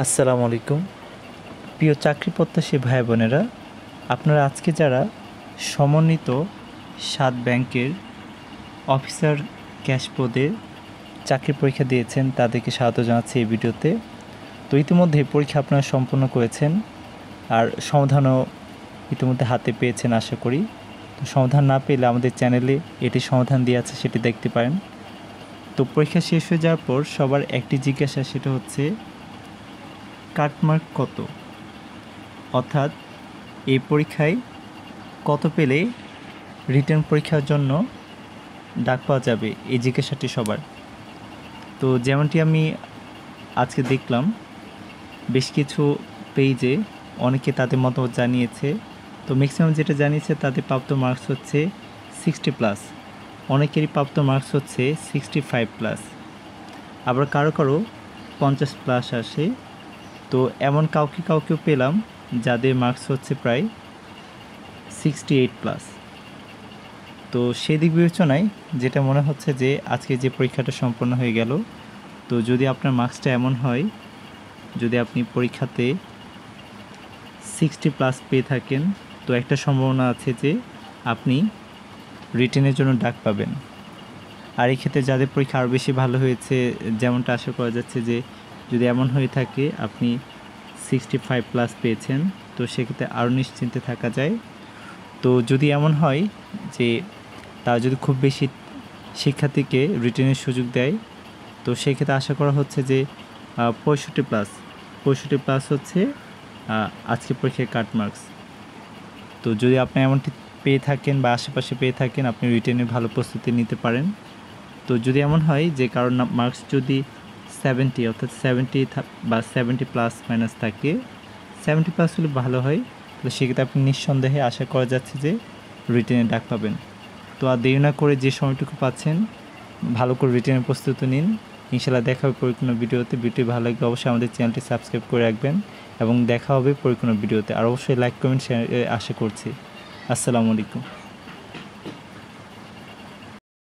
আসসালামু আলাইকুম প্রিয় চাকরি প্রত্যাশী ভাই বোনেরা, আপনারা আজকে যারা সমন্বিত 7 ব্যাংকের অফিসার ক্যাশ পদে চাকরির পরীক্ষা দিয়েছেন তাদেরকে স্বাগত জানাচ্ছি এই ভিডিওতে। তো ইতিমধ্যে পরীক্ষা আপনারা সম্পন্ন করেছেন আর সমাধানও ইতিমধ্যে হাতে পেয়েছেন আশা করি। তো সমাধান না পেলে আমাদের চ্যানেলে এটি সমাধান দেওয়া আছে, সেটি দেখতে পারেন। তো পরীক্ষা শেষ হয়ে যাওয়ার পর সবার একটি জিজ্ঞাসা, সেটা হচ্ছে কাটমার্ক কত, অর্থাৎ এই পরীক্ষায় কত পেলে রিটেন পরীক্ষার জন্য ডাক পাওয়া যাবে, এই জিজ্ঞাসাটি সবার। তো যেমনটি আমি আজকে দেখলাম বেশ কিছু পেজে অনেকে তাদের মতামত জানিয়েছে। তো ম্যাক্সিমাম যেটা জানিয়েছে তাদের প্রাপ্ত মার্কস হচ্ছে 60+, অনেকেরই প্রাপ্ত মার্কস হচ্ছে 65+, আবার কারো 50+ আসে। তো এমন কাউকেও পেলাম যাদের মার্কস হচ্ছে প্রায় 68+। তো সেদিক বিবেচনায় যেটা মনে হচ্ছে যে আজকে যে পরীক্ষাটা সম্পন্ন হয়ে গেল, তো যদি আপনার মার্কসটা এমন হয়, যদি আপনি পরীক্ষাতে 60+ পেয়ে থাকেন, তো একটা সম্ভাবনা আছে যে আপনি রিটেনের জন্য ডাক পাবেন। আর এই ক্ষেত্রে যাদের পরীক্ষা আরও বেশি ভালো হয়েছে, যেমনটা আশা করা যাচ্ছে যে যদি এমন হয়ে থাকে আপনি 65+ পেয়েছেন, তো সেক্ষেত্রে আরও নিশ্চিন্তে থাকা যায়। তো যদি এমন হয় যে তারা যদি খুব বেশি শিক্ষার্থীকে রিটেনের সুযোগ দেয়, তো সেক্ষেত্রে আশা করা হচ্ছে যে 65+ হচ্ছে আজকে পরীক্ষায় কাট মার্কস। তো যদি আপনি এমনটি পেয়ে থাকেন বা আশেপাশে পেয়ে থাকেন, আপনি রিটেনের ভালো প্রস্তুতি নিতে পারেন। তো যদি এমন হয় যে কারোর মার্কস যদি 70, অর্থাৎ 70 বা 70+- থাকে, 70+ হলে ভালো হয়, তো সেক্ষেত্রে আপনি নিঃসন্দেহে আশা করা যাচ্ছে যে রিটেনে ডাক পাবেন। তো আর দেরি না করে যে সময়টুকু পাচ্ছেন ভালো করে রিটেনের প্রস্তুতি নিন। ইনশাআল্লাহ দেখা হবে পরে কোনো ভিডিওতে। ভিডিও ভালো লাগলে অবশ্যই আমাদের চ্যানেলটি সাবস্ক্রাইব করে রাখবেন এবং দেখা হবে পরে কোনো ভিডিওতে। আর অবশ্যই লাইক কমেন্ট শেয়ার আশা করছি। আসসালামু আলাইকুম।